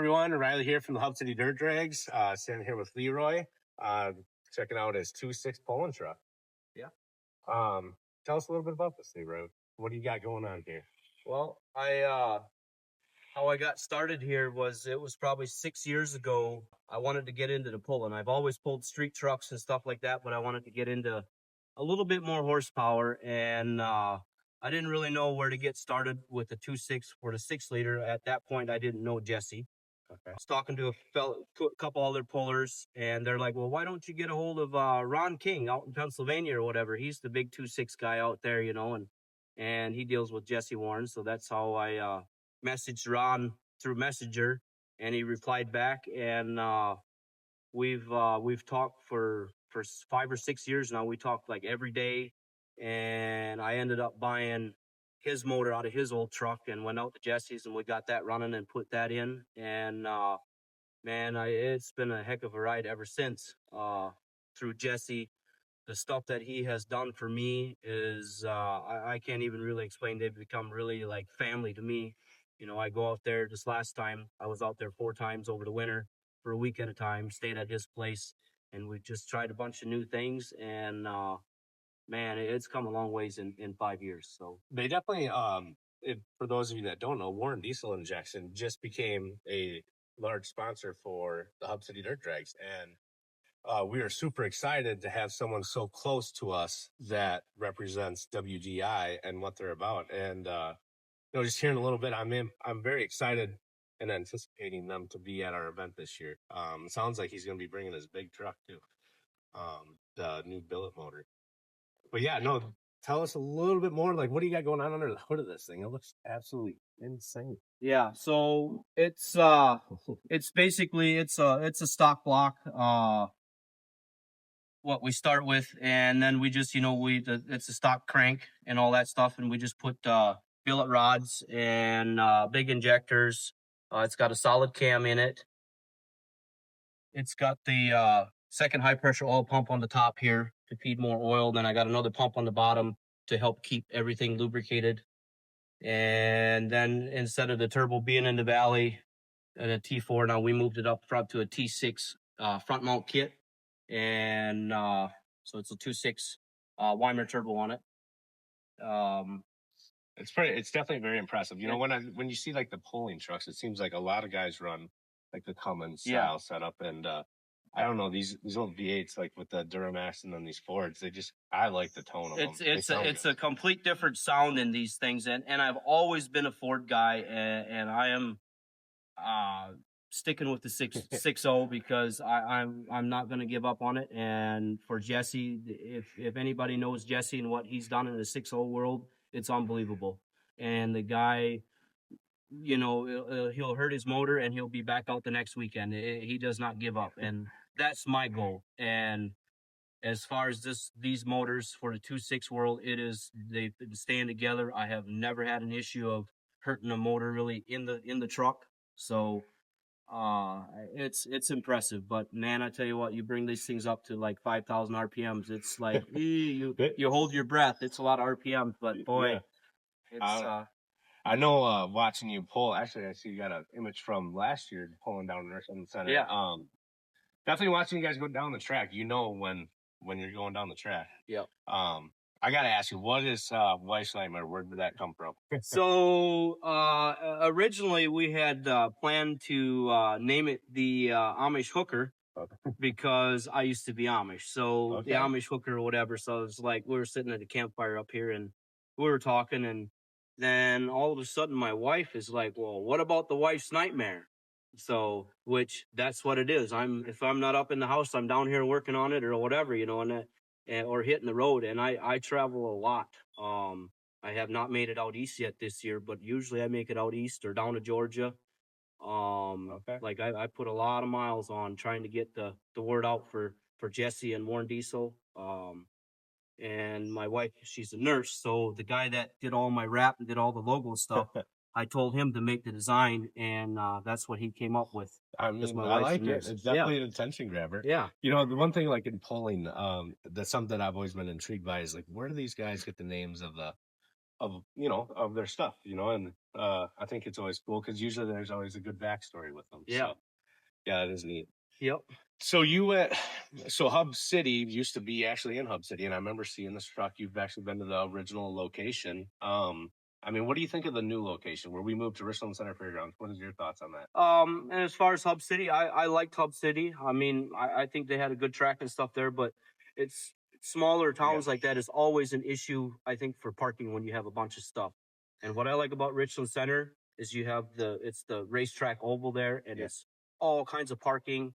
everyone? Riley here from the Hub City Dirt Drags. Standing here with Leroy, checking out his 2.6 Poland truck. Yeah. Tell us a little bit about this, Leroy. What do you got going on here? Well, how I got started here was it was probably 6 years ago. I wanted to get into the pulling. I've always pulled street trucks and stuff like that, but I wanted to get into a little bit more horsepower, and I didn't really know where to get started with the 2.6 or the 6-liter. At that point, I didn't know Jesse. Okay. I was talking to a couple other pullers, and they're like, well, why don't you get a hold of Ron King out in Pennsylvania or whatever? He's the big 2.6 guy out there, you know, and he deals with Jesse Warren. So that's how I messaged Ron through Messenger, and he replied back, and we've talked for 5 or 6 years now. We talk like every day, and I ended up buying his motor out of his old truck and went out to Jesse's, and we got that running and put that in. And man, it's been a heck of a ride ever since. Through Jesse, the stuff that he has done for me is I can't even really explain. They've become really like family to me. You know, I go out there. This last time I was out there 4 times over the winter for a week at a time, stayed at his place, and we just tried a bunch of new things. And man, it's come a long ways in 5 years. So They definitely, for those of you that don't know, Warren Diesel Injection just became a large sponsor for the Hub City Dirt Drags. And we are super excited to have someone so close to us that represents WGI and what they're about. And, just hearing a little bit, I'm very excited and anticipating them to be at our event this year. It sounds like he's going to be bringing his big truck too, the new billet motor. But yeah, no, tell us a little bit more. Like, what do you got going on under the hood of this thing? It looks absolutely insane. yeah, so it's basically it's a stock block. What we start with, and then we just it's a stock crank and all that stuff, and we just put billet rods and big injectors. It's got a solid cam in it. It's got the second high pressure oil pump on the top here to feed more oil. Then I got another pump on the bottom to help keep everything lubricated. And then instead of the turbo being in the valley and a T4, now we moved it up front to a T6 front mount kit. And so it's a 2.6 Weimer turbo on it. It's definitely very impressive. You know, when you see like the pulling trucks, it seems like a lot of guys run like the Cummins style setup, and I don't know, these old V8s like with the Duramax and then these Fords, I like the tone of them. It's a complete different sound in these things, and I've always been a Ford guy, and I am sticking with the 6.0 because I'm not going to give up on it. And for Jesse, if anybody knows Jesse and what he's done in the 6.0 world, it's unbelievable. And the guy, you know, he'll hurt his motor and he'll be back out the next weekend. He does not give up, and that's my goal. And as far as these motors for the 2.6 world, they've been staying together. I have never had an issue of hurting a motor really in the truck. So it's impressive. But man, I tell you what, you bring these things up to like 5,000 RPMs, it's like you hold your breath. It's a lot of RPMs, but boy, it's I know watching you pull. Actually, I see you got an image from last year pulling down the center. Yeah. Definitely watching you guys go down the track. You know when you're going down the track. Yep. I gotta ask you, what is Weissleimer? Where did that come from? So originally we had planned to name it the Amish Hooker because I used to be Amish. So the Amish Hooker or whatever. So it's like we were sitting at a campfire up here and we were talking, and then all of a sudden my wife is like, well, what about the wife's nightmare? So, which that's what it is. If I'm not up in the house, I'm down here working on it or whatever, you know, or hitting the road. And I travel a lot. I have not made it out east yet this year, but usually I make it out east or down to Georgia. Like I put a lot of miles on trying to get the word out for Jesse and Warren Diesel. And my wife, she's a nurse. So the guy that did all my wrap and did all the logo stuff, I told him to make the design, and that's what he came up with. I like it. It's definitely an attention grabber. Yeah. You know, the one thing like in polling, that's something I've always been intrigued by is like, where do these guys get the names of of their stuff, and I think it's always cool because usually there's always a good backstory with them. Yeah. So, yeah, it is neat. Yep. So so Hub City used to be actually in Hub City, and I remember seeing this truck. You've actually been to the original location. I mean, what do you think of the new location where we moved to Richland Center Fairgrounds? What is your thoughts on that? And as far as Hub City, I liked Hub City. I mean, I think they had a good track and stuff there, but it's smaller towns like that is always an issue, I think, for parking when you have a bunch of stuff. And what I like about Richland Center is you have it's the racetrack oval there, and it's all kinds of parking.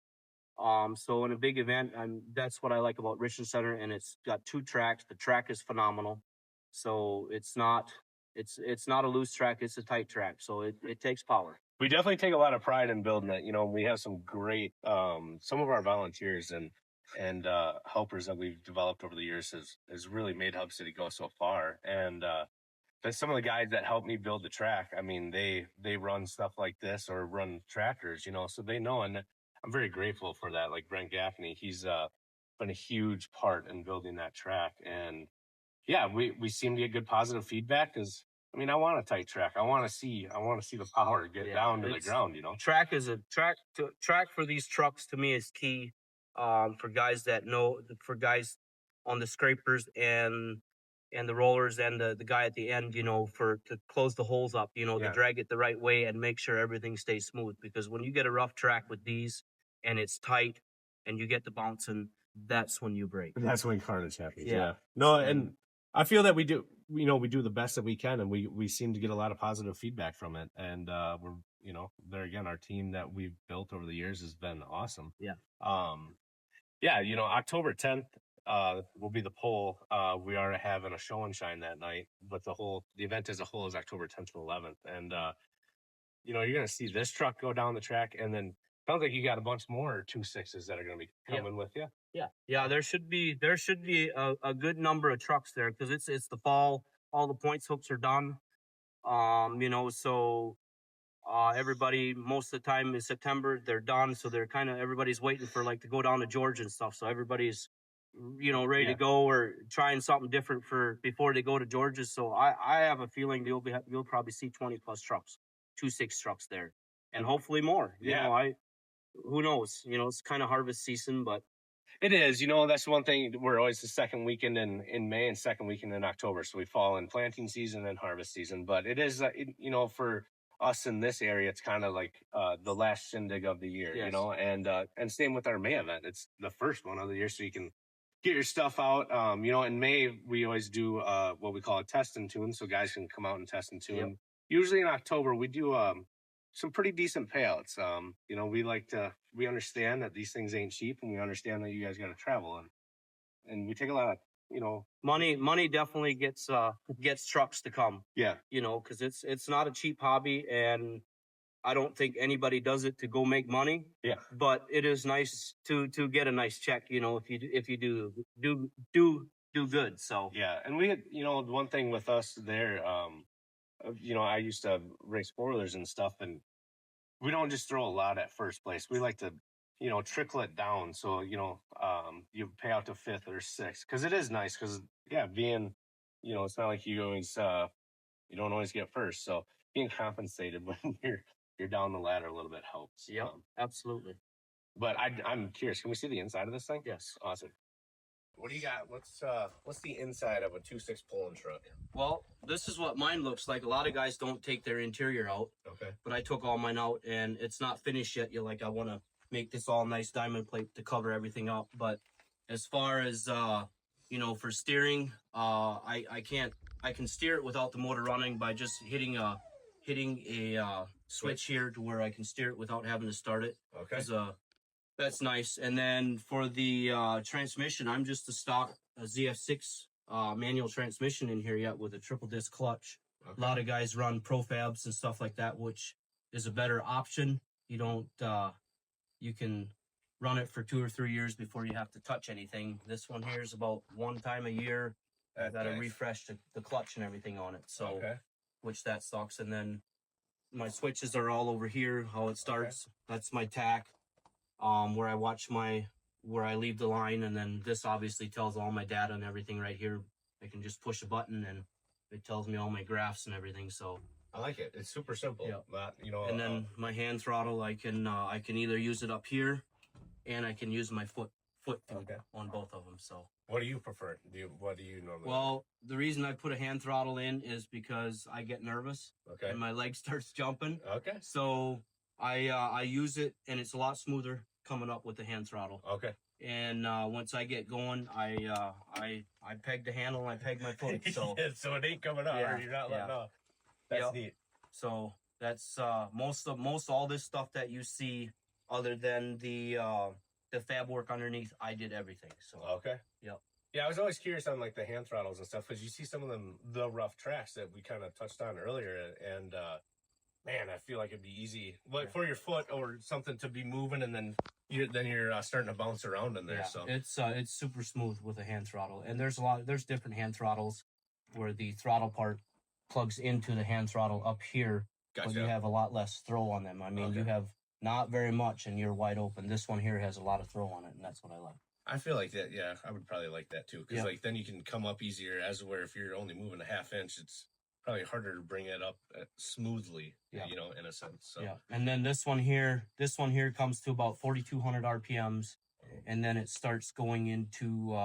So in a big event, that's what I like about Richland Center, and it's got 2 tracks. The track is phenomenal. So it's not a loose track, it's a tight track. So it takes power. We definitely take a lot of pride in building it. We have some great some of our volunteers and helpers that we've developed over the years has really made Hub City go so far. And some of the guys that helped me build the track, I mean, they run stuff like this or run tractors, so they know, and I'm very grateful for that. Like Brent Gaffney, he's been a huge part in building that track. And yeah, we seem to get good positive feedback because I mean, I want a tight track. I want to see the power get down to the ground, Track is a track for these trucks to me is key. For guys for guys on the scrapers and the rollers and the guy at the end, to close the holes up, to drag it the right way and make sure everything stays smooth. Because when you get a rough track with these and it's tight and you get the bouncing, that's when you break. That's when carnage happens. Yeah. No, and I feel that we do the best that we can, and we seem to get a lot of positive feedback from it. And we're, there again, our team that we've built over the years has been awesome. Yeah. October 10th will be the poll. We are having a show and shine that night, but the event as a whole is October 10th to 11th. And you're gonna see this truck go down the track, and then sounds like you got a bunch more 2.6s that are gonna be coming with you. Yeah, there should be a good number of trucks there because it's the fall. All the points hooks are done. So everybody most of the time in September they're done. So they're everybody's waiting for to go down to Georgia and stuff. So everybody's ready to go or trying something different before they go to Georgia. So I have a feeling you'll probably see 20 plus trucks, 2.6 trucks there, and hopefully more. Who knows? It's kind of harvest season, but. It is, that's one thing. We're always the second weekend in May and second weekend in October. So we fall in planting season and harvest season. But it is, for us in this area, it's kind of like the last shindig of the year, and same with our May event. It's the first one of the year. So you can get your stuff out. In May, we always do what we call a test and tune. So guys can come out and test and tune. Yep. Usually in October, we do some pretty decent payouts. We understand that these things ain't cheap, and we understand that you guys got to travel, and we take a lot of, money definitely gets trucks to come. Yeah. Cause it's not a cheap hobby, and I don't think anybody does it to go make money. Yeah. But it is nice to get a nice check, if you do good. So. Yeah. And we had, one thing with us there, I used to race spoilers and stuff, and we don't just throw a lot at first place. We like to, trickle it down. So, you pay out to 5th or 6th, because it is nice. Because being, it's not like you always, you don't always get first. So being compensated when you're down the ladder a little bit helps. Yeah, absolutely. But I'm curious. Can we see the inside of this thing? Yes. Awesome. What do you got? What's the inside of a 2.6 pulling truck? Well, this is what mine looks like. A lot of guys don't take their interior out. Okay. But I took all mine out, and it's not finished yet. I want to make this all nice diamond plate to cover everything up. But as far as for steering, I can steer it without the motor running by just hitting a switch here to where I can steer it without having to start it. Okay. That's nice. And then for the transmission, I'm just a stock ZF6 manual transmission in here yet with a triple disc clutch. Okay. A lot of guys run profabs and stuff like that, which is a better option. You don't, you can run it for 2 or 3 years before you have to touch anything. This one here is about 1 time a year. I got to refresh the clutch and everything on it. So, which that sucks. And then my switches are all over here, how it starts. Okay. That's my tack. Where I watch where I leave the line, and then this obviously tells all my data and everything right here. I can just push a button and It tells me all my graphs and everything. So I like it. It's super simple. Yeah. You know, and then my hand throttle, I can either use it up here, and I can use my foot on both of them. So what do you prefer? What do you normally? Well, the reason I put a hand throttle in is because I get nervous. Okay. And my leg starts jumping. Okay. So I use it, and it's a lot smoother coming up with the hand throttle. Okay. And once I get going, I peg the handle and I peg my foot. So yeah, so it ain't coming up, or you're not letting off. That's neat. So that's most all this stuff that you see, other than the fab work underneath, I did everything. So okay. Yep. Yeah, I was always curious on like the hand throttles and stuff, because you see some of the rough tracks that we kind of touched on earlier, and man, I feel like it'd be easy, like for your foot or something to be moving, and then you're starting to bounce around in there. Yeah, so it's super smooth with a hand throttle, and there's different hand throttles where the throttle part plugs into the hand throttle up here, Gotcha. but you have a lot less throw on them. I mean, you have not very much, and you're wide open. This one here has a lot of throw on it, and that's what I like. I feel like that. Yeah, I would probably like that too, because like then you can come up easier. As where if you're only moving a half inch, it's probably harder to bring it up smoothly. You know, in a sense. So. Yeah, and then this one here comes to about 4,200 RPMs, and then it starts going into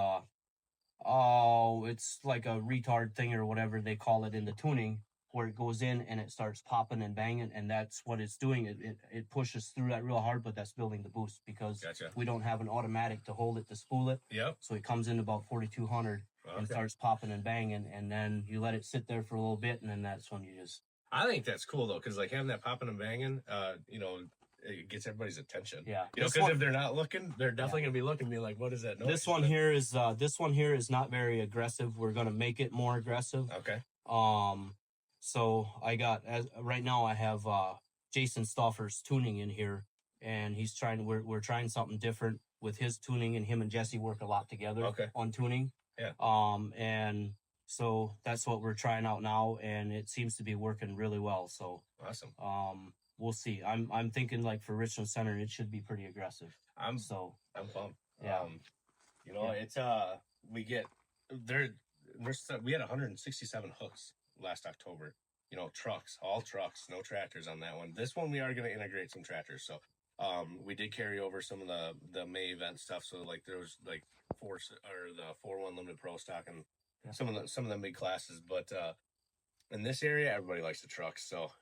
it's like a retard thing or whatever they call it in the tuning, where it goes in and it starts popping and banging, and that's what it's doing. It pushes through that real hard, but that's building the boost, because we don't have an automatic to hold it to spool it. Yep. So it comes in about 4,200 and starts popping and banging, and then you let it sit there for a little bit, and then that's when you just. I think that's cool though, because like having that popping and banging, you know, it gets everybody's attention. Yeah. You know, because if they're not looking, they're definitely gonna be looking and be like, "What is that noise?" This one here is not very aggressive. We're gonna make it more aggressive. Okay. So I got right now I have Jason Stauffer's tuning in here, and we're trying something different with his tuning, and him and Jesse work a lot together on tuning. Yeah. And so that's what we're trying out now, and it seems to be working really well. So awesome. We'll see. I'm thinking like for Richland Center, it should be pretty aggressive. I'm pumped. Yeah. You know, it's we get there. We had 167 hooks last October. You know, all trucks, no tractors on that one. This one we are going to integrate some tractors. So we did carry over some of the May event stuff. So like there was like the 4-1 limited pro stock and some of the mid classes, but in this area everybody likes the trucks. So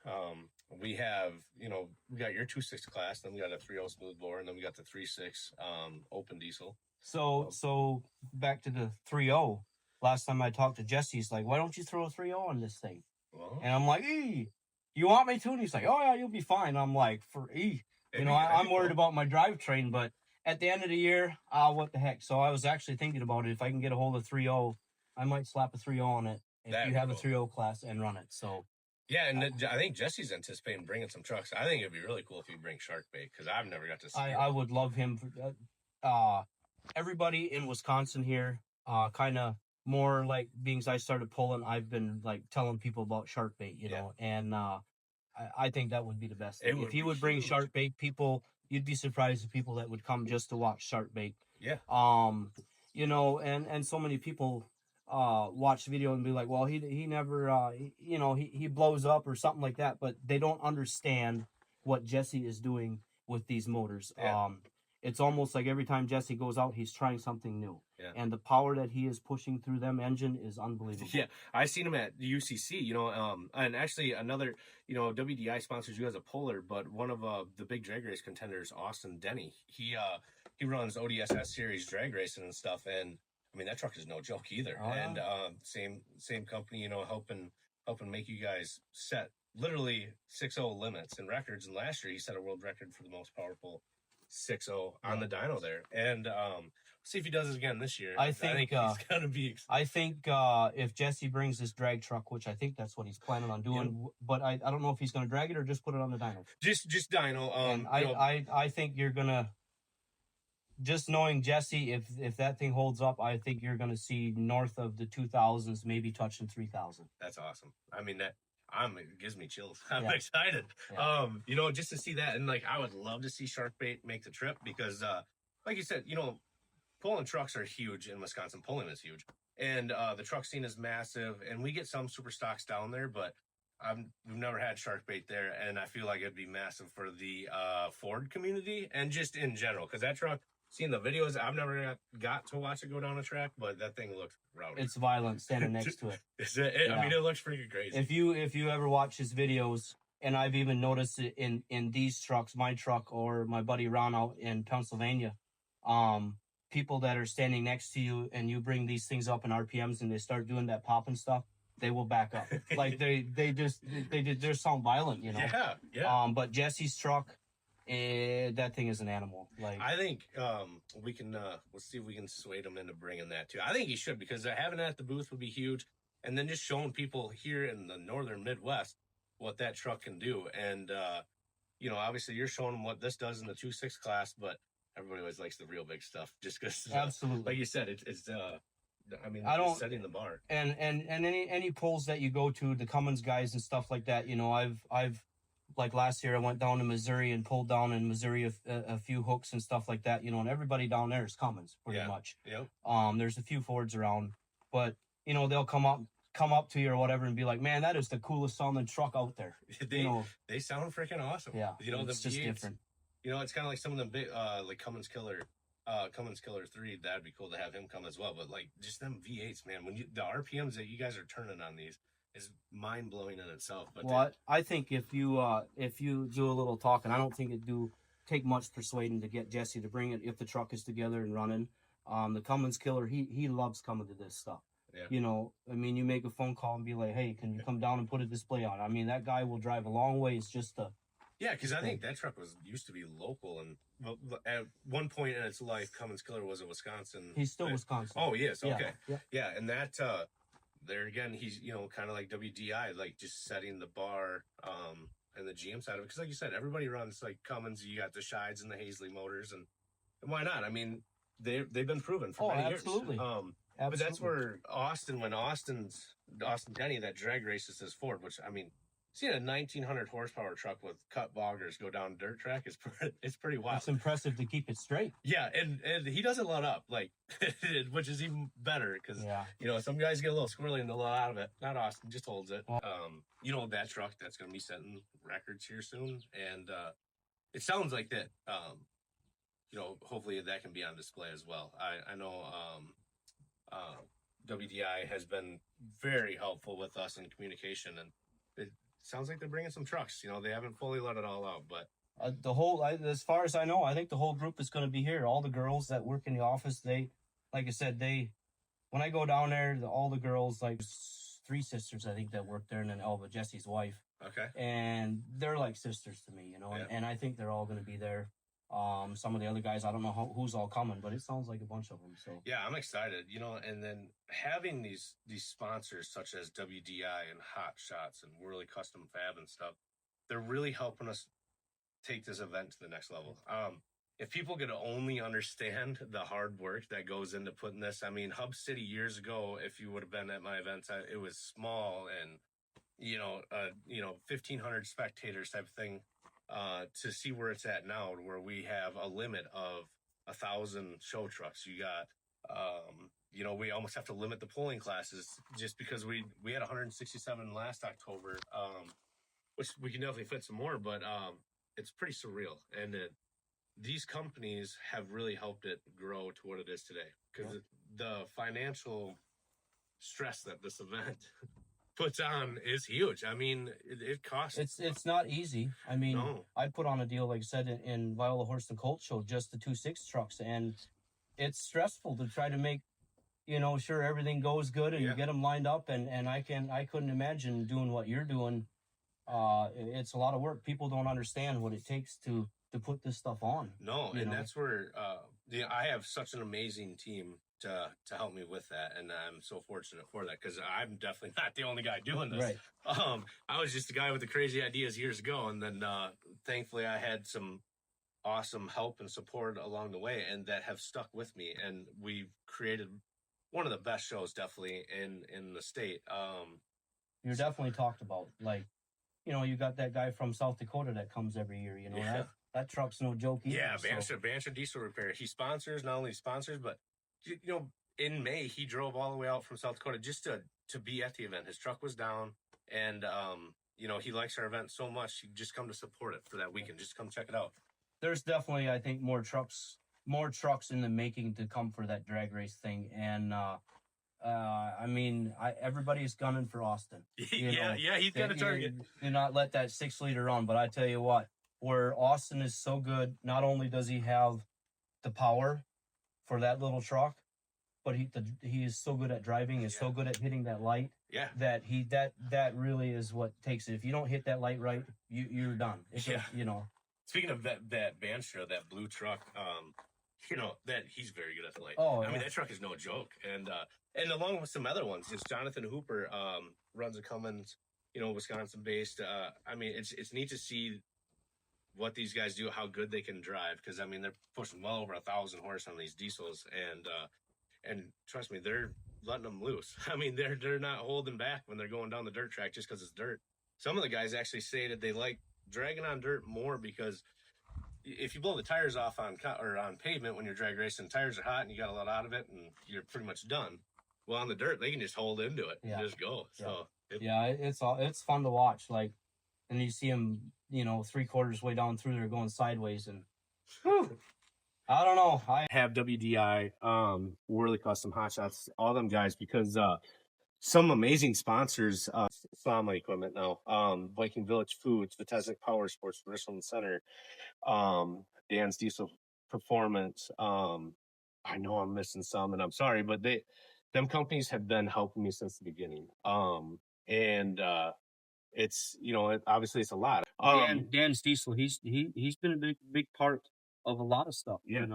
we have, you know, we got your 2.6 class, then we got a 3.0 smooth bore, and then we got the 3.6 open diesel. So back to the 3.0. Last time I talked to Jesse, he's like, "Why don't you throw a 3.0 on this thing?" Well, and I'm like, "Hey, you want me to?" And he's like, "Oh yeah, you'll be fine." I'm like, you know, I'm worried about my drivetrain, but at the end of the year, what the heck? So I was actually thinking about it. If I can get a hold of 3.0, I might slap a 3.0 on it if you have a 3.0 class and run it. So yeah, and I think Jesse's anticipating bringing some trucks. I think it'd be really cool if you bring Sharkbait, because I've never got to see. I would love him. Everybody in Wisconsin here, kind of more like being I started pulling. I've been like telling people about Sharkbait, you know, and I think that would be the best thing. If he would bring Sharkbait, people, you'd be surprised the people that would come just to watch Sharkbait. Yeah. You know, and so many people watch the video and be like, well, he never, you know, he blows up or something like that, but they don't understand what Jesse is doing with these motors. Yeah. It's almost like every time Jesse goes out, he's trying something new. Yeah. And the power that he is pushing through them engine is unbelievable. Yeah, I seen him at UCC, you know, and actually another, you know, WDI sponsors you as a puller, but one of the big drag race contenders, Austin Denny, he runs ODSS series drag racing and stuff, and I mean that truck is no joke either. Oh, and same company, you know, helping make you guys set literally 6.0 limits and records. And last year he set a world record for the most powerful 6.0 on the dyno there, and see if he does it again this year. I think he's gonna be. I think if Jesse brings his drag truck, which I think that's what he's planning on doing, but I don't know if he's gonna drag it or just put it on the dyno. Just dyno. And I think you're gonna. Just knowing Jesse, if that thing holds up, I think you're gonna see north of the 2,000s, maybe touching 3,000. That's awesome. I mean that. It gives me chills. I'm excited. Yeah. You know, just to see that, and like I would love to see Sharkbait make the trip, because like you said, you know, pulling trucks are huge in Wisconsin. Pulling is huge. And the truck scene is massive. And we get some super stocks down there, but we've never had shark bait there. And I feel like it'd be massive for the Ford community and just in general. Because that truck, seeing the videos, I've never got to watch it go down a track, but that thing looks rowdy. It's violent standing next to it. I mean, it looks freaking crazy. If you ever watch his videos, and I've even noticed it in these trucks, my truck or my buddy Ron out in Pennsylvania, people that are standing next to you and you bring these things up in RPMs and they start doing that popping stuff, they will back up. Like they just sound violent, you know. Yeah. But Jesse's truck, that thing is an animal. Like I think we can we'll see if we can sway him into bringing that too. I think he should, because having it at the booth would be huge, and then just showing people here in the northern Midwest what that truck can do. And you know, obviously you're showing them what this does in the 2.6 class, but everybody always likes the real big stuff, just because absolutely, like you said, it's I mean, it's setting the bar. And any polls that you go to, the Cummins guys and stuff like that, you know, I've like last year I went down to Missouri and pulled down in Missouri a few hooks and stuff like that, you know, and everybody down there is Cummins pretty much. Yep. There's a few Fords around, but you know, they'll come up to you or whatever and be like, man, that is the coolest sounding truck out there. They sound freaking awesome. Yeah. You know, it's just different. You know, it's kind of like some of them big, like Cummins Killer 3, that'd be cool to have him come as well. But like just them V8s, man, when the RPMs that you guys are turning on these is mind blowing in itself. But I think if you do a little talking, I don't think it do take much persuading to get Jesse to bring it if the truck is together and running. The Cummins Killer, he loves coming to this stuff. Yeah. You know, I mean, you make a phone call and be like, hey, can you come down and put a display on? I mean, that guy will drive a long ways just to. Yeah, because I think that truck used to be local, and at one point in its life, Cummins Killer was a Wisconsin. He's still Wisconsin. Oh, yes, okay. Yeah, and that there again, he's, you know, kind of like WDI, like just setting the bar and the GM side of it. Because like you said, everybody runs like Cummins. You got the Shides and the Hazley motors, and why not? I mean, they've been proven for many absolutely. years. But that's where Austin Denny, that drag races his Ford, which I mean, seeing a 1900 horsepower truck with cut boggers go down a dirt track it's pretty wild. It's impressive to keep it straight. Yeah, and he doesn't let up, like, which is even better because you know, some guys get a little squirrely and they'll let out of it. Not Austin, just holds it. You know, that truck that's going to be setting records here soon, and it sounds like that. You know, hopefully that can be on display as well. I know WDI has been very helpful with us in communication, and it sounds like they're bringing some trucks. You know, they haven't fully let it all out, but the whole, as far as I know, I think the whole group is going to be here. All the girls that work in the office, like I said, when I go down there, all the girls, like 3 sisters, I think, that work there, and then Elva, Jesse's wife. Okay. And they're like sisters to me, you know, and I think they're all going to be there. Some of the other guys, I don't know who's all coming, but it sounds like a bunch of them. So yeah, I'm excited, you know, and then having these sponsors such as WDI and Hot Shots and Whirly Custom Fab and stuff, they're really helping us take this event to the next level. If people could only understand the hard work that goes into putting this, I mean, Hub City years ago, if you would have been at my events, it was small and, you know, 1,500 spectators type of thing. To see where it's at now, where we have a limit of 1,000 show trucks. You got, you know, we almost have to limit the pulling classes just because we had 167 last October, which we can definitely fit some more, but it's pretty surreal. And these companies have really helped it grow to what it is today, because the financial stress that this event puts on is huge. I mean, it costs. It's not easy. I mean, no. I put on a deal, like I said, in Viola Horse and Colt Show, just the 2.6 trucks, and it's stressful to try to make, you know, sure everything goes good and you get them lined up. And I couldn't imagine doing what you're doing. It's a lot of work. People don't understand what it takes to put this stuff on. No, and that's where I have such an amazing team to help me with that, and I'm so fortunate for that, because I'm definitely not the only guy doing this. Right. I was just a guy with the crazy ideas years ago, and then thankfully I had some awesome help and support along the way, and that have stuck with me, and we've created one of the best shows definitely in the state. You're definitely talked about, like, you know, you got that guy from South Dakota that comes every year, you know, that truck's no joke either. Yeah, Banshee Diesel Repair. He sponsors, not only sponsors, but in May, he drove all the way out from South Dakota just to be at the event. His truck was down, and he likes our event so much. He just come to support it for that weekend. Just come check it out. There's definitely, I think, more trucks in the making to come for that drag race thing, and I mean, everybody's gunning for Austin. Yeah, he's got a target. Do not let that 6-liter run. But I tell you what, where Austin is so good, not only does he have the power for that little truck, but he is so good at driving, is so good at hitting that light. Yeah. That really is what takes it. If you don't hit that light right, you're done. Speaking of that Bandstra, that blue truck, that he's very good at the light. Oh, I mean, that truck is no joke. And along with some other ones, just Jonathan Hooper runs a Cummins, Wisconsin based. I mean, it's neat to see what these guys do, how good they can drive. Cause I mean, they're pushing well over 1,000 horse on these diesels, and trust me, they're letting them loose. I mean, they're not holding back when they're going down the dirt track just cause it's dirt. Some of the guys actually say that they like dragging on dirt more because if you blow the tires off on pavement when you're drag racing, tires are hot and you got a lot out of it and you're pretty much done. Well, on the dirt, they can just hold into it and just go. So it's fun to watch. Like, and you see them, 3/4 way down through there going sideways, and I don't know. I have WDI, Whirly Custom Hot Shots, all them guys, because some amazing sponsors saw my equipment now. Viking Village Foods, Vitesnik Power Sports, Richland Center, Dan's Diesel Performance. I know I'm missing some, and I'm sorry, but them companies have been helping me since the beginning. It's obviously it's a lot. Dan's Diesel, he's been a big part of a lot of stuff. Yeah.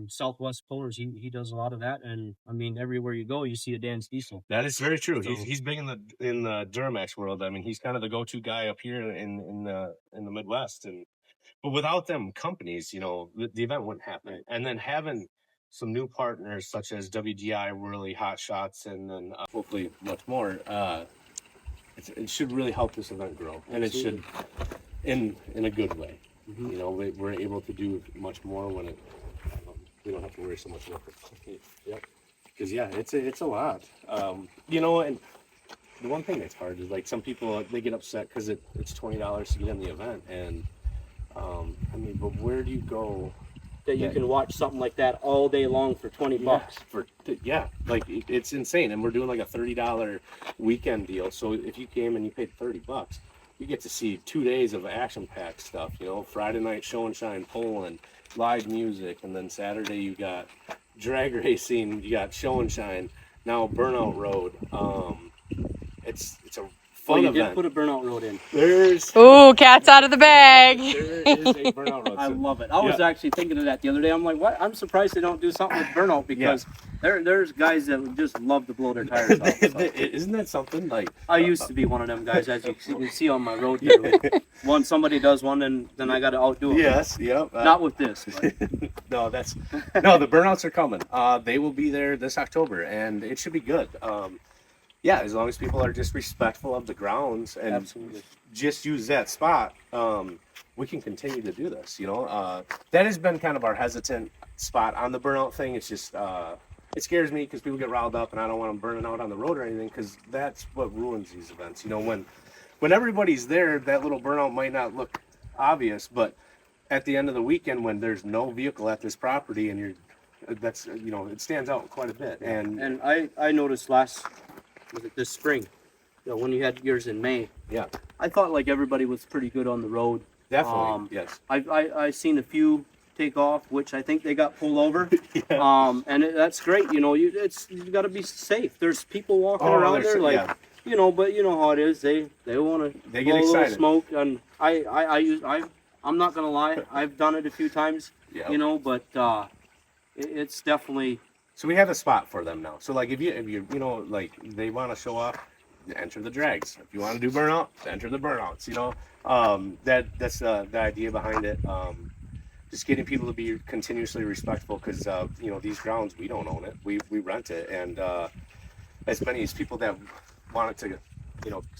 Southwest Pullers, he does a lot of that, and I mean, everywhere you go, you see a Dan's Diesel. That is very true. So, he's big in the Duramax world. I mean, he's kind of the go-to guy up here in the Midwest, but without them companies, the event wouldn't happen. Right. And then having some new partners such as WDI, Whirly, Hot Shots, and then hopefully much more. It should really help this event grow, and it should in a good way. Mm-hmm. We're able to do much more when we don't have to worry so much about it. Yep. Because it's a lot. And the one thing that's hard is like some people, they get upset because it's $20 to get in the event, and I mean, but where do you go that you can watch something like that all day long for $20? Like it's insane. And we're doing like a $30 weekend deal. So if you came and you paid $30, you get to see 2 days of action-packed stuff. Friday night show and shine Poland, live music, and then Saturday you got drag racing, you got show and shine. Now Burnout Road. It's a fun event. Did put a Burnout Road in. Ooh, cat's out of the bag. There is a Burnout Road. I love it. I was actually thinking of that the other day. I'm like, what? I'm surprised they don't do something with Burnout, because there's guys that just love to blow their tires off. So. Isn't that something? Like I used to be one of them guys, as you can see on my road here. Once somebody does one, then I got to outdo them. Yes, yep. Not with this. But. No, the Burnouts are coming. They will be there this October, and it should be good. As long as people are just respectful of the grounds and Absolutely. Just use that spot, we can continue to do this. That has been kind of our hesitant spot on the burnout thing. It's just it scares me because people get riled up, and I don't want them burning out on the road or anything, because that's what ruins these events. When everybody's there, that little burnout might not look obvious, but at the end of the weekend, when there's no vehicle at this property and it stands out quite a bit. And I noticed this spring, when you had yours in May. Yeah. I thought like everybody was pretty good on the road. Definitely, yes. I seen a few take off, which I think they got pulled over. And that's great. You got to be safe. There's people walking around there, but you know how it is. They want to get excited. Smoke, and I'm not gonna lie. I've done it a few times. Yeah. But it's definitely. So we have a spot for them now. So like if you like they want to show off, enter the drags. If you want to do burnout, enter the burnouts. That's the idea behind it. Just getting people to be continuously respectful, because these grounds, we don't own it. We rent it, and as many as people that want it to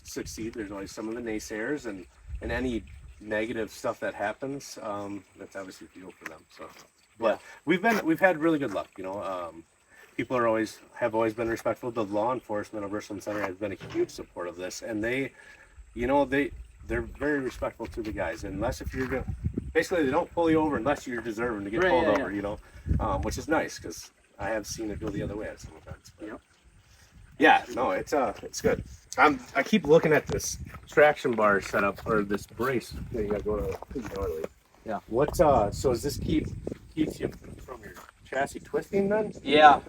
succeed, there's always some of the naysayers, and any negative stuff that happens, that's obviously fuel for them. So But we've had really good luck. People have always been respectful. The law enforcement of Richland Center has been a huge support of this, and they're very respectful to the guys. Unless if you're basically they don't pull you over unless you're deserving to get pulled over. Which is nice because I have seen it go the other way at some events. Yeah, no, it's good. I keep looking at this traction bar setup or this brace that you got going on pretty gnarly. Yeah. What so does this keeps you from your chassis twisting then? Yeah.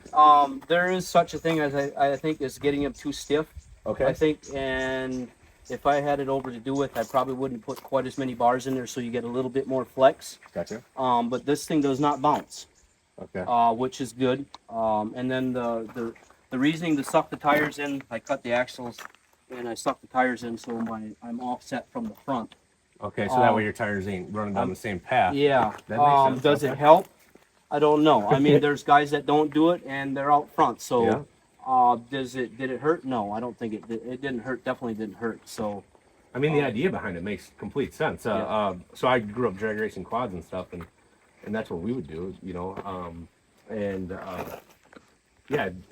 There is such a thing as I think is getting them too stiff. Okay. I think, and if I had it over to do it, I probably wouldn't put quite as many bars in there, so you get a little bit more flex. Gotcha. But this thing does not bounce. Okay. Which is good. And then the reasoning to suck the tires in, I cut the axles and I suck the tires in so I'm offset from the front. Okay, so that way your tires ain't running down the same path. Yeah. That makes sense. Does it help? I don't know. I mean, there's guys that don't do it and they're out front. So, did it hurt? No, I don't think it did. It didn't hurt. Definitely didn't hurt. So, I mean, the idea behind it makes complete sense. So I grew up drag racing quads and stuff, and that's what we would do,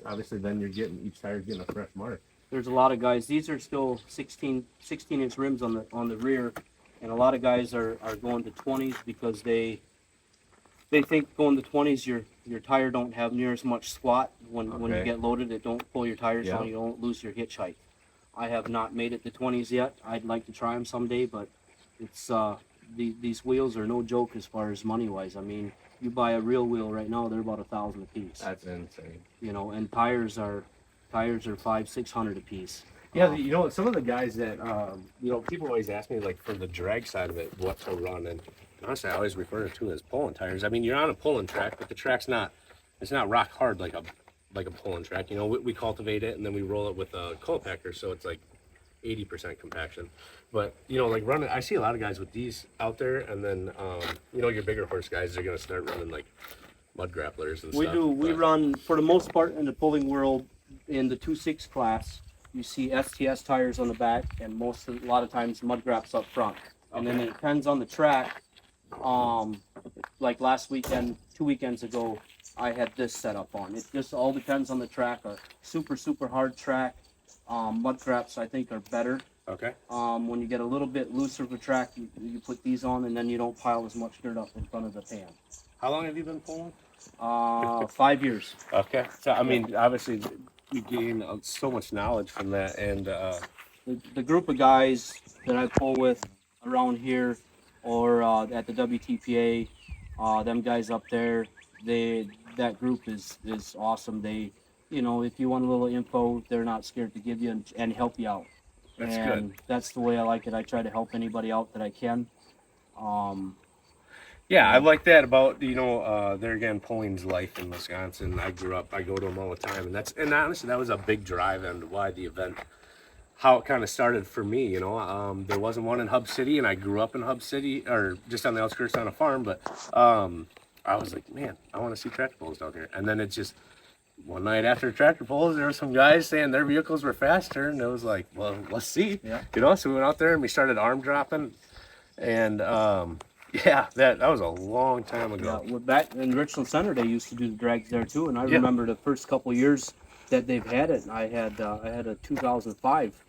obviously then you're getting each tire's getting a fresh mark. There's a lot of guys. These are still 16-inch rims on the rear, and a lot of guys are going to 20s because they think going to 20s your tire don't have near as much squat when you get loaded. It don't pull your tires down. You don't lose your hitch height. I have not made it to 20s yet. I'd like to try them someday, but it's these wheels are no joke as far as money wise. I mean, you buy a real wheel right now, they're about $1,000 a piece. That's insane. And tires are $500-600 a piece. Yeah, some of the guys that people always ask me like for the drag side of it, what to run, and honestly, I always refer to it as pulling tires. I mean, you're on a pulling track, but the track's not rock hard like a pulling track. We cultivate it and then we roll it with a coil packer, so it's like 80% compaction. But like running, I see a lot of guys with these out there, and then your bigger horse guys are gonna start running like mud grapplers and stuff. We run for the most part in the pulling world in the 2.6 class. You see STS tires on the back, and a lot of times mud graps up front. And then it depends on the track. Like last weekend, 2 weekends ago, I had this set up on. It just all depends on the track. A super hard track, mud graps I think are better. Okay. When you get a little bit looser of a track, you put these on, and then you don't pile as much dirt up in front of the pan. How long have you been pulling? 5 years. Okay. So I mean, obviously, you gain so much knowledge from that, and the group of guys that I pull with around here, or at the WTPA, them guys up there, that group is awesome. They, if you want a little info, they're not scared to give you and help you out. That's and good. That's the way I like it. I try to help anybody out that I can. Yeah, I like that about there again, pulling's life in Wisconsin. I grew up, I go to them all the time, and honestly that was a big drive and why the event, how it kind of started for me. There wasn't one in Hub City, and I grew up in Hub City, or just on the outskirts on a farm, but I was like, man, I want to see tractor pulls down here. And then it's just one night after tractor pulls, there were some guys saying their vehicles were faster, and it was like, well, let's see. So we went out there and we started arm dropping, and that was a long time ago. Yeah, back in Richland Center, they used to do the drags there too, and I remember the first couple years that they've had it. I had a 2005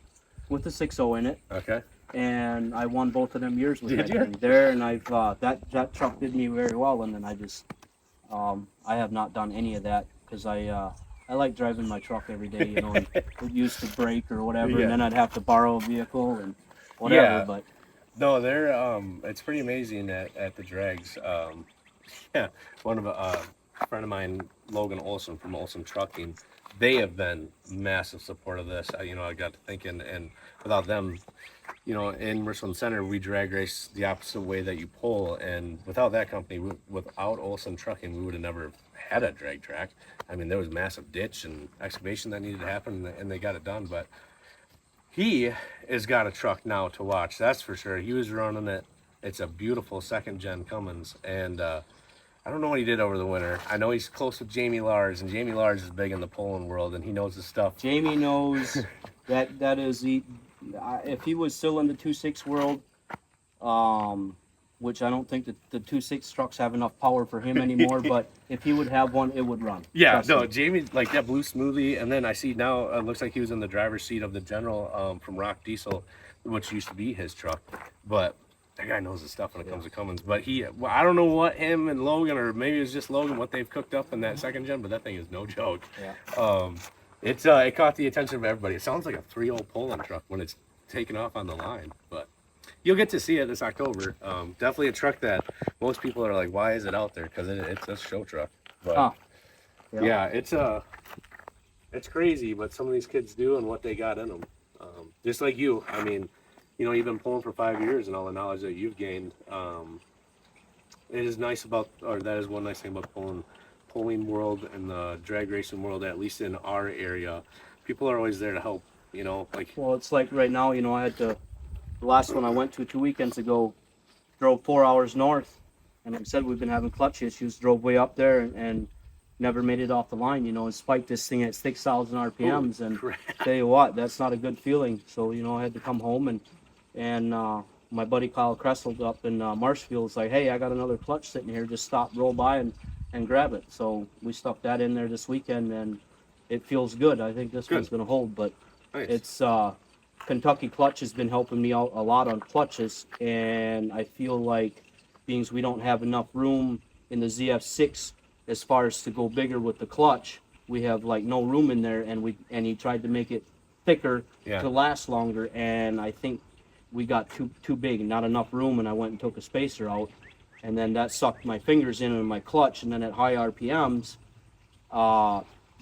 with the 6.0 in it. Okay. And I won both of them years with Did that you? thing there, and I've that truck did me very well, and then I just I have not done any of that because I like driving my truck every day, and it used to break or whatever, and then I'd have to borrow a vehicle and whatever. But no, they're it's pretty amazing at the drags. One of a friend of mine, Logan Olson from Olson Trucking, they have been massive support of this. I got to thinking, and without them, in Richland Center, we drag race the opposite way that you pull, and without that company, without Olson Trucking, we would have never had a drag track. I mean, there was massive ditch and excavation that needed to happen, and they got it done. But he has got a truck now to watch, that's for sure. He was running it. It's a beautiful second-gen Cummins, and I don't know what he did over the winter. I know he's close with Jamie Lars, and Jamie Lars is big in the pulling world, and he knows his stuff. Jamie knows that is the. If he was still in the 2.6 world, which I don't think that the 2.6 trucks have enough power for him anymore. But if he would have one, it would run. Yeah, no, Jamie, like that blue smoothie, and then I see now it looks like he was in the driver's seat of the General from Rock Diesel, which used to be his truck. But that guy knows his stuff when it comes to Cummins. But well, I don't know what him and Logan, or maybe it was just Logan, what they've cooked up in that second gen, but that thing is no joke. Yeah. It caught the attention of everybody. It sounds like a 3.0 Poland truck when it's taken off on the line, but you'll get to see it this October. Definitely a truck that most people are like, why is it out there? Because it's a show truck. But yeah, it's crazy what some of these kids do and what they got in them. Just like you, I mean, you know, you've been pulling for 5 years and all the knowledge that you've gained. It is nice about, or that is one nice thing about pulling world and the drag racing world, at least in our area. People are always there to help, you know, like. Well, it's like right now, you know, I had the last one I went to 2 weekends ago, drove 4 hours north, and like I said, we've been having clutch issues, drove way up there and never made it off the line, you know, and spiked this thing at 6,000 RPMs. And tell you what, that's not a good feeling. So, you know, I had to come home and my buddy Kyle Kressel up in Marshfield was like, hey, I got another clutch sitting here, just stop, roll by and grab it. So we stuck that in there this weekend and it feels good. I think this one's going to hold, but it's Kentucky Clutch has been helping me out a lot on clutches, and I feel like being we don't have enough room in the ZF6 as far as to go bigger with the clutch, we have like no room in there, and he tried to make it thicker to last longer, and I think we got too big and not enough room, and I went and took a spacer out, and then that sucked my fingers in my clutch, and then at high RPMs,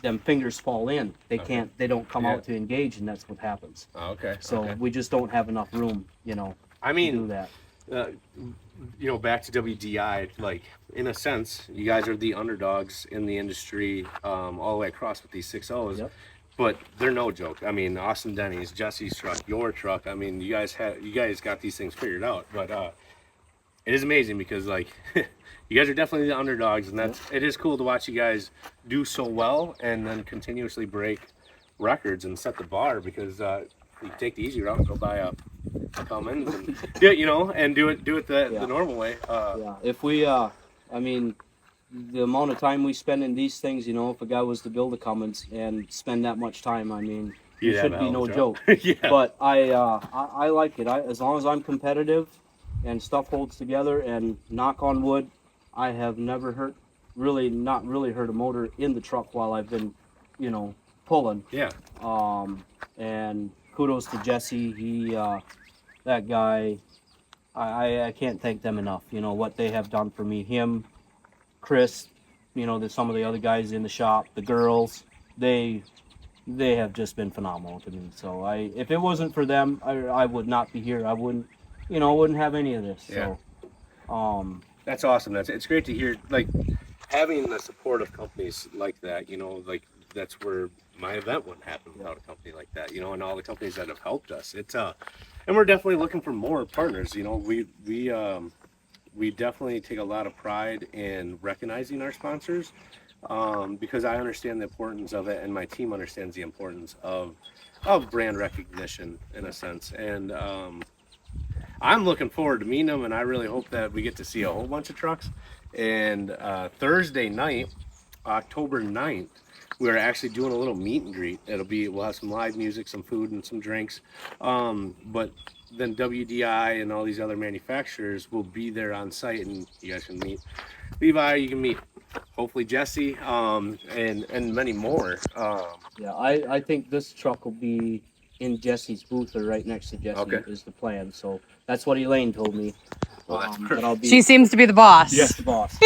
them fingers fall in. They can't. They don't come out to engage, and that's what happens. So we just don't have enough room, you know. I mean, to do that. You know, back to WDI, like in a sense, you guys are the underdogs in the industry, all the way across with these 6.0s. Yep. But they're no joke. I mean, Austin Denny's, Jesse's truck, your truck. I mean, you guys got these things figured out. But it is amazing because like you guys are definitely the underdogs, and it is cool to watch you guys do so well and then continuously break records and set the bar, because you take the easy route and go buy a Cummins and do it, you know, and do it the normal way. If we, I mean, the amount of time we spend in these things, you know, if a guy was to build a Cummins and spend that much time, I mean, it should be no joke. But I like it. As long as I'm competitive and stuff holds together, and knock on wood, I have never not really hurt a motor in the truck while I've been, you know, pulling. And kudos to Jesse. He, that guy, I can't thank them enough. You know, what they have done for me. Him, Chris, you know, some of the other guys in the shop, the girls, they have just been phenomenal to me. So if it wasn't for them, I would not be here. I wouldn't have any of this. So, that's awesome. It's great to hear, like, having the support of companies like that, you know, like that's where my event wouldn't happen without a company like that, you know, and all the companies that have helped us. It's and we're definitely looking for more partners. You know, we definitely take a lot of pride in recognizing our sponsors, because I understand the importance of it, and my team understands the importance of brand recognition in a sense. And I'm looking forward to meeting them, and I really hope that we get to see a whole bunch of trucks. And Thursday night, October 9th, we're actually doing a little meet and greet. We'll have some live music, some food, and some drinks. But then WDI and all these other manufacturers will be there on site, and you guys can meet Levi. You can meet hopefully Jesse, and many more. I think this truck will be in Jesse's booth or right next to Jesse is the plan. So that's what Elaine told me. Well, that's perfect. She seems to be the boss. Yes, the boss.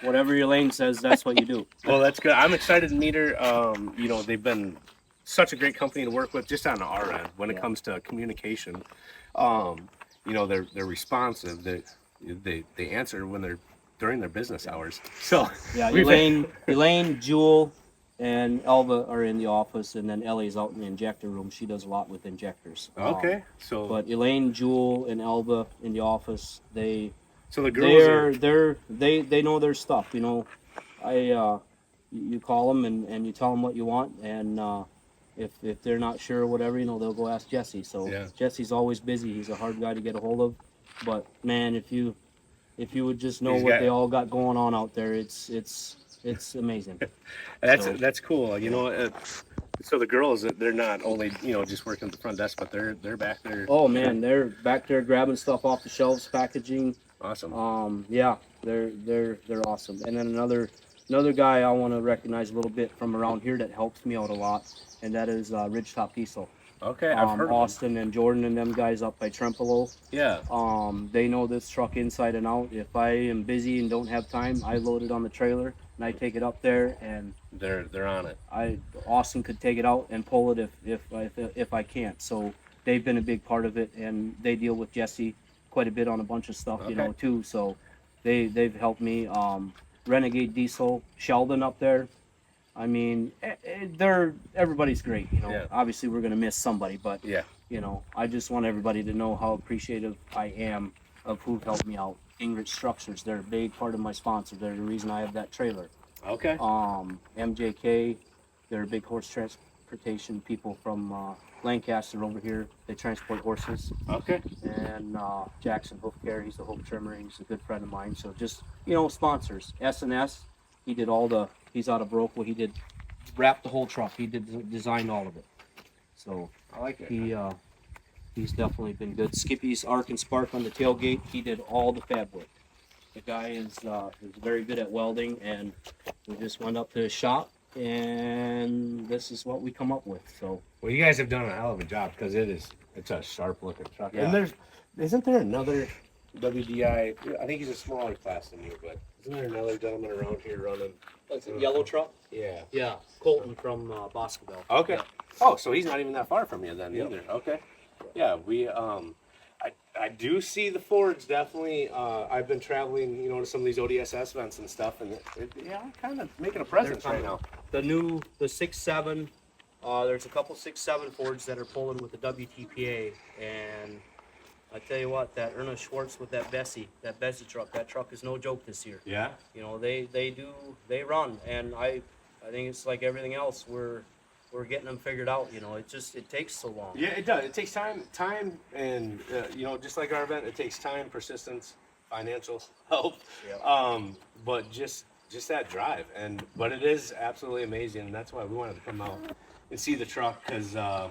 Whatever Elaine says, that's what you do. Well, that's good. I'm excited to meet her. You know, they've been such a great company to work with, just on our end when it comes to communication. You know, they're responsive. They answer when they're during their business hours. So Elaine, Jewel, and Elva are in the office, and then Ellie's out in the injector room. She does a lot with injectors. But Elaine, Jewel, and Elva in the office, the girls they know their stuff. You know, you call them and you tell them what you want, and if they're not sure or whatever, you know, they'll go ask Jesse. So Jesse's always busy. He's a hard guy to get a hold of. But man, if you would just know what they all got going on out there, it's amazing. That's cool. You know, so the girls, they're not only just working at the front desk, but they're back there. Oh man, they're back there grabbing stuff off the shelves, packaging. Awesome. Yeah, they're awesome. And then another guy I want to recognize a little bit from around here that helps me out a lot, and that is Ridgetop Diesel. Okay, I've heard of Austin and Jordan and them guys up by Trempolo. Yeah. They know this truck inside and out. If I am busy and don't have time, I load it on the trailer and I take it up there, and they're on it. Austin could take it out and pull it if I can't. So they've been a big part of it, and they deal with Jesse quite a bit on a bunch of stuff, too. So they've helped me. Renegade Diesel, Sheldon up there. I mean, everybody's great. Obviously we're gonna miss somebody, but I just want everybody to know how appreciative I am of who helped me out. Ingrid Structures, they're a big part of my sponsor. They're the reason I have that trailer. Okay. MJK, they're a big horse transportation people from Lancaster over here. They transport horses. Okay. And Jackson Hoof Care, he's a hoof trimmer. He's a good friend of mine. So just sponsors. S&S, he did he's out of Brokewood. He wrapped the whole truck. He designed all of it. So I like it. He's definitely been good. Skippy's Arc and Spark on the tailgate. He did all the fab work. The guy is very good at welding, and we just went up to his shop, and this is what we come up with. So, well, you guys have done a hell of a job, because it's a sharp looking truck. Yeah. And isn't there another WDI? I think he's a smaller class than you, but isn't there another gentleman around here running? that's a yellow truck. Yeah. Yeah, Colton from Boscoville. Okay. Yeah. Oh, so he's not even that far from you then Yep. either. Okay. Yeah, we I do see the Fords definitely. I've been traveling, to some of these ODSS events and stuff, and kind of making a presence right now. The 6.7. There's a couple 6.7 Fords that are pulling with the WTPA, and I tell you what, that Erna Schwartz with that Bessie truck, that truck is no joke this year. Yeah. They run, and I think it's like everything else. We're getting them figured out. It takes so long. Yeah, it does. It takes time, and just like our event, it takes time, persistence, financial help. Yeah. But just that drive, but it is absolutely amazing, and that's why we wanted to come out and see the truck, because I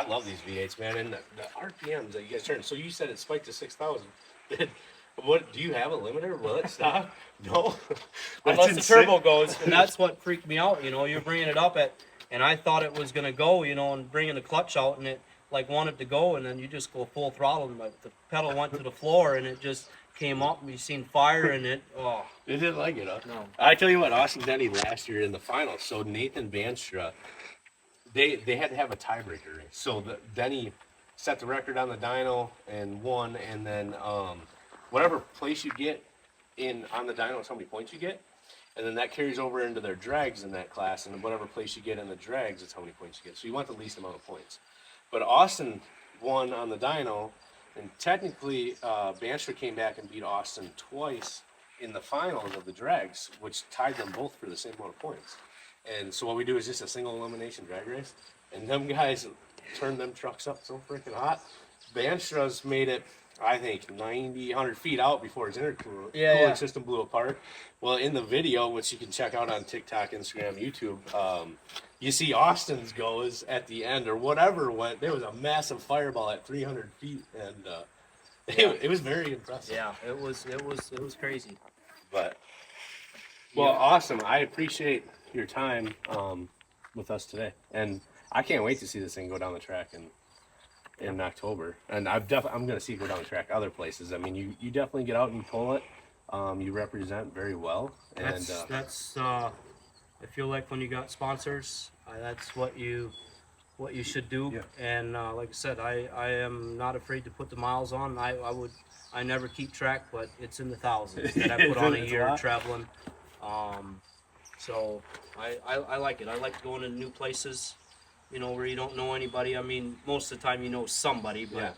love these V8s, man, and the RPMs that you guys turn. So you said it spiked to 6,000. What do you have a limiter? Will it stop? No. Unless the turbo goes, and that's what freaked me out. You're bringing it up and I thought it was gonna go, and bringing the clutch out, and it wanted to go, and then you just go full throttle, and the pedal went to the floor, and it just came up, and you seen fire in it. Oh, it didn't like it, huh? No. I tell you what, Austin Denny last year in the finals. So Nathan Banstra, they had to have a tiebreaker race. So Denny set the record on the dyno and won, and then whatever place you get on the dyno is how many points you get. And then that carries over into their drags in that class, and whatever place you get in the drags is how many points you get. So you want the least amount of points. But Austin won on the dyno, and technically Banstra came back and beat Austin twice in the finals of the drags, which tied them both for the same amount of points. And so what we do is just a single elimination drag race, and them guys turned them trucks up so freaking hot. Banstra's made it, I think, 90, 100 feet out before his intercooling system blew apart. Well, in the video, which you can check out on TikTok, Instagram, YouTube, you see Austin's goes at the end, or whatever went. There was a massive fireball at 300 feet, and it was very impressive. Yeah, it was crazy. But awesome. I appreciate your time with us today, and I can't wait to see this thing go down the track in October. And I'm going to see it go down the track other places. I mean, you definitely get out and you pull it. You represent very well, and that's I feel like when you got sponsors, that's what you should do. Yeah. And like I said, I am not afraid to put the miles on. I never keep track, but it's in the thousands that I put on a year traveling. So I like it. I like going to new places, where you don't know anybody. I mean, most of the time you know somebody, but